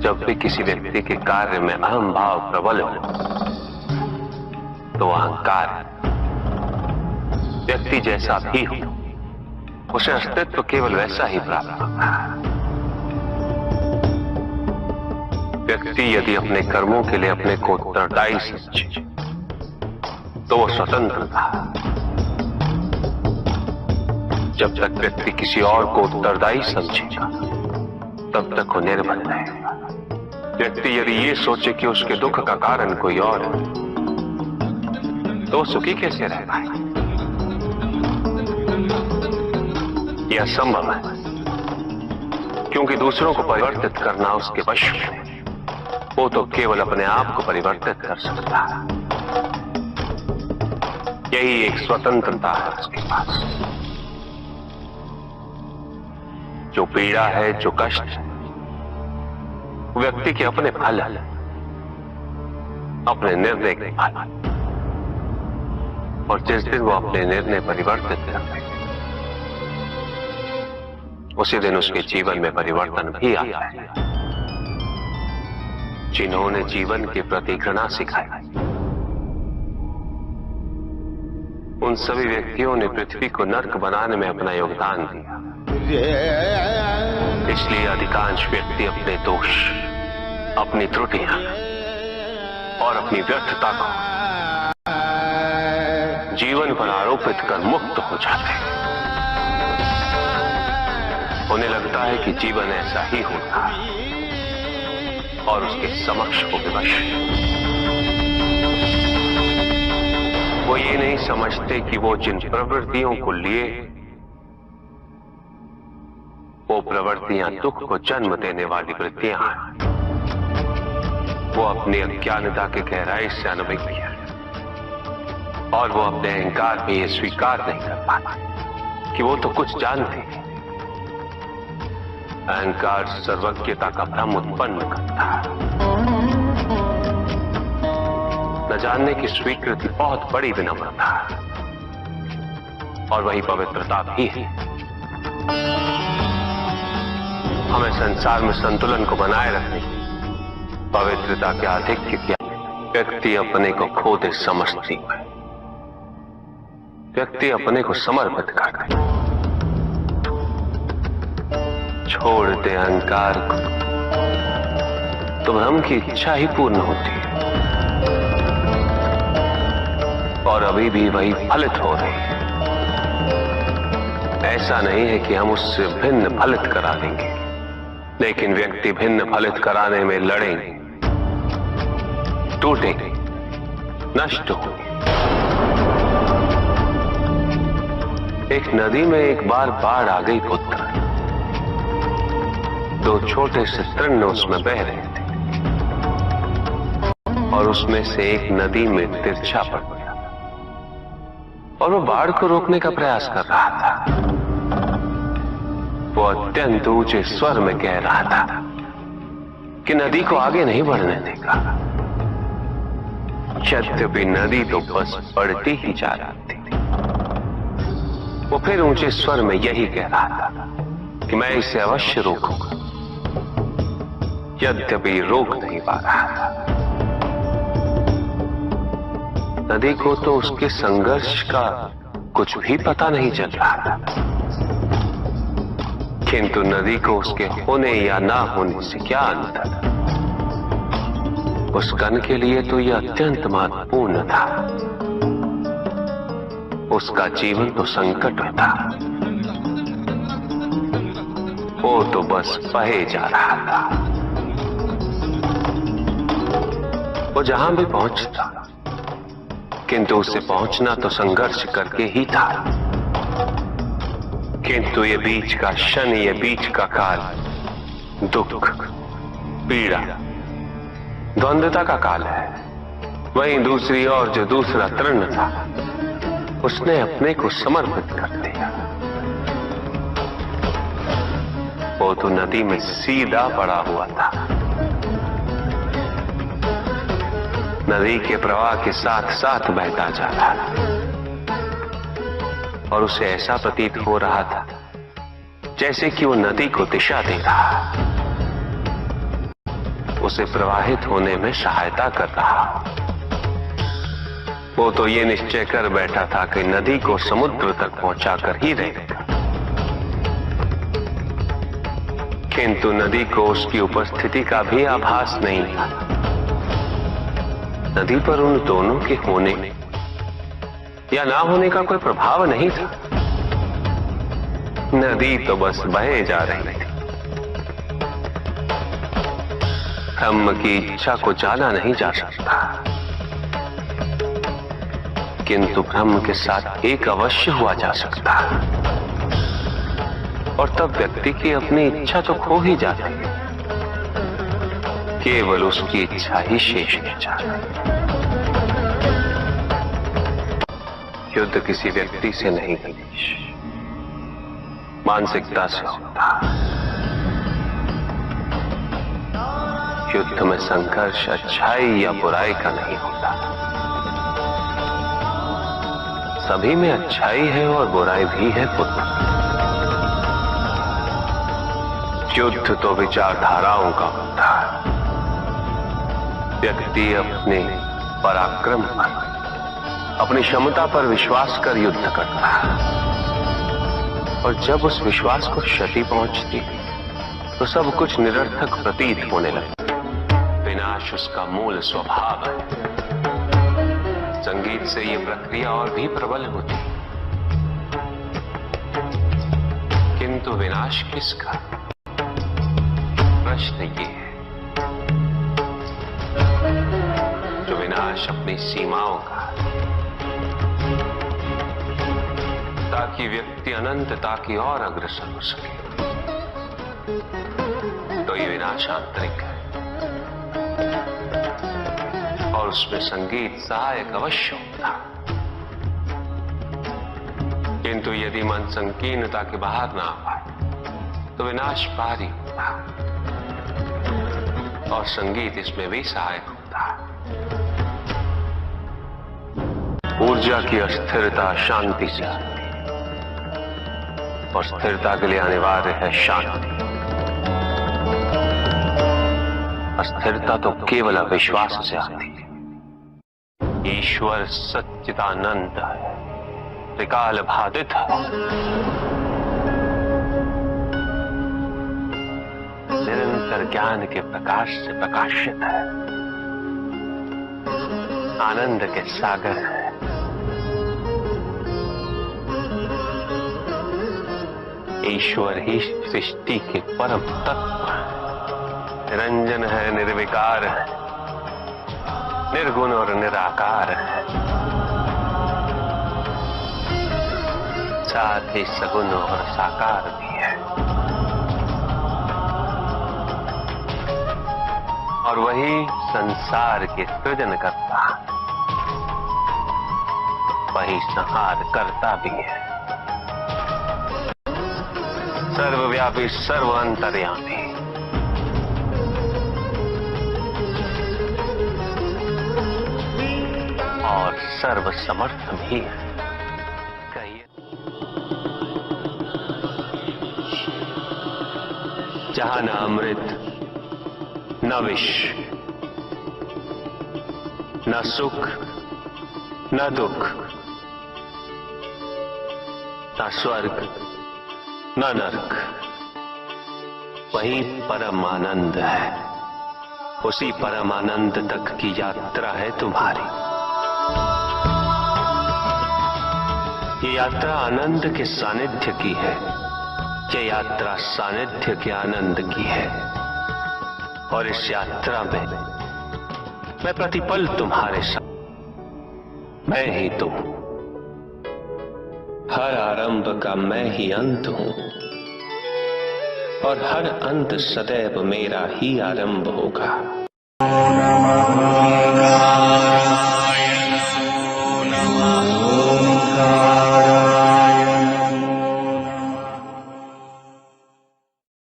जब भी किसी व्यक्ति के कार्य में अहम भाव प्रबल हो तो अहंकार व्यक्ति जैसा भी हो उसे अस्तित्व केवल वैसा ही प्राप्त होता है। व्यक्ति यदि अपने कर्मों के लिए अपने को उत्तरदायी समझे तो वो स्वतंत्र था। जब तक व्यक्ति किसी और को उत्तरदायी समझेगा तब तक वो निर्बल रहेगा। व्यक्ति यदि ये सोचे कि उसके दुख का कारण कोई और है तो सुखी कैसे रह पाएगा? यह असंभव है, क्योंकि दूसरों को परिवर्तित करना उसके वश में है। वो तो केवल अपने आप को परिवर्तित कर सकता है। यही एक स्वतंत्रता है उसके पास। जो पीड़ा है, जो कष्ट है, व्यक्ति के अपने फल है, अपने निर्णय के फल। और जिस दिन वो अपने निर्णय परिवर्तित करते उसी दिन उसके जीवन में परिवर्तन भी आता है। जिन्होंने जीवन के प्रति घृणा सिखाई उन सभी व्यक्तियों ने पृथ्वी को नर्क बनाने में अपना योगदान दिया। इसलिए अधिकांश व्यक्ति अपने दोष, अपनी त्रुटियां और अपनी व्यर्थता को जीवन पर आरोपित कर मुक्त हो जाते हैं। उन्हें लगता है कि जीवन ऐसा ही होता है और उसके समक्ष हो विवश। वो ये नहीं समझते कि वो जिन प्रवृत्तियों को लिए वो प्रवृत्तियां दुख को जन्म देने वाली वृत्तियां हैं। वो अपनी अज्ञानता के गहराई से अनभिज्ञ है और वो अपने अहंकार में ये स्वीकार नहीं कर पाते कि वो तो कुछ जानते हैं। अहंकार सर्वज्ञता का भ्रम उत्पन्न करता है। न जानने की स्वीकृति बहुत बड़ी विनम्रता है और वही पवित्रता भी है। हमें संसार में संतुलन को बनाए रखने की पवित्रता के आधिक्य क्या? व्यक्ति अपने को खो दे समझती है। व्यक्ति अपने को समर्पित कर दे, छोड़ दे अहंकार को तो भ्रम की इच्छा ही पूर्ण होती है और अभी भी वही फलित हो रही है। ऐसा नहीं है कि हम उससे भिन्न फलित करा देंगे, लेकिन व्यक्ति भिन्न फलित कराने में लड़ेंगे, टूटेंगे, नष्ट होंगे। एक नदी में एक बार बाढ़ आ गई पुत्र। दो छोटे से तृण उसमें बह रहे थे और उसमें से एक नदी में तिरछा पड़ गया और वो बाढ़ को रोकने का प्रयास कर रहा था। वो अत्यंत ऊंचे स्वर में कह रहा था कि नदी को आगे नहीं बढ़ने देगा। यद्यपि नदी तो बस बढ़ती ही जा रही थी। वो फिर ऊंचे स्वर में यही कह रहा था कि मैं इसे अवश्य रोकूंगा, यद्यपि रोक नहीं पा रहा था। नदी को तो उसके संघर्ष का कुछ भी पता नहीं चल रहा था, किंतु नदी को उसके होने या ना होने से क्या अंतर? उस कण के लिए तो यह अत्यंत महत्वपूर्ण था। उसका जीवन तो संकट में था। वो तो बस बहे जा रहा था। वो जहां भी पहुंचता, किंतु उसे पहुंचना तो संघर्ष करके ही था। किंतु ये बीच का क्षण, ये बीच का काल दुख, पीड़ा, द्वंद्वता का काल है। वहीं दूसरी ओर जो दूसरा तृण था उसने अपने को समर्पित कर दिया। वो तो नदी में सीधा पड़ा हुआ था, नदी के प्रवाह के साथ साथ बहता जा रहा था और उसे ऐसा प्रतीत हो रहा था जैसे कि वो नदी को दिशा दे रहा। उसे प्रवाहित होने में सहायता कर रहा। वो तो ये निश्चय कर बैठा था कि नदी को समुद्र तक पहुंचाकर ही रहेगा, किंतु नदी को उसकी उपस्थिति का भी आभास नहीं था। नदी पर उन दोनों के होने या ना होने का कोई प्रभाव नहीं था। नदी तो बस बहे जा रही थी। ब्रह्म की इच्छा को जाना नहीं जा सकता, किंतु ब्रह्म के साथ एक अवश्य हुआ जा सकता, और तब व्यक्ति की अपनी इच्छा तो खो ही जाती है, केवल उसकी इच्छा ही शेष रह जाती। युद्ध किसी व्यक्ति से नहीं, मानसिकता से होता। युद्ध में संघर्ष अच्छाई या बुराई का नहीं होता, सभी में अच्छाई है और बुराई भी है पुत्र। युद्ध तो विचारधाराओं का होता है। व्यक्ति अपने पराक्रम पर, अपनी क्षमता पर विश्वास कर युद्ध करता है, और जब उस विश्वास को क्षति पहुंचती तो सब कुछ निरर्थक प्रतीत होने लगता। विनाश उसका मूल स्वभाव है। संगीत से यह प्रक्रिया और भी प्रबल होती, किंतु विनाश किसका? प्रश्न ये है। जो विनाश अपनी सीमाओं का, ताकि व्यक्ति अनंतता की ओर अग्रसर हो सके, तो ये विनाश आंतरिक है, और उसमें संगीत सहायक अवश्य होता। किंतु यदि मन संकीर्णता के बाहर ना आ पाए तो विनाश भारी होता, और संगीत इसमें भी सहायक होता। ऊर्जा की अस्थिरता शांति से आती, और स्थिरता के लिए अनिवार्य है शांति। अस्थिरता तो केवल अविश्वास से आती है। ईश्वर सच्चिदानंद है, त्रिकाल बाधित है, निरंतर ज्ञान के प्रकाश से प्रकाशित है, आनंद के सागर है। ईश्वर ही सृष्टि के परम तत्व है, निरंजन है, निर्विकार है, निर्गुण और निराकार है, साथ ही सगुण और साकार भी है। और वही संसार के सृजन करता, वही संहार करता भी है। सर्वव्यापी, सर्व अंतर्यामी, और सर्व समर्थ भी है। कहिए, जहां न अमृत, न विष, न सुख, न दुख, न स्वर्ग, न नरक, वही परम आनंद है। उसी परम आनंद तक की यात्रा है तुम्हारी। ये यात्रा आनंद के सानिध्य की है, ये यात्रा सानिध्य के आनंद की है। और इस यात्रा में मैं प्रतिपल तुम्हारे साथ, मैं ही तुम, हर आरंभ का मैं ही अंत हूं, और हर अंत सदैव मेरा ही आरंभ होगा।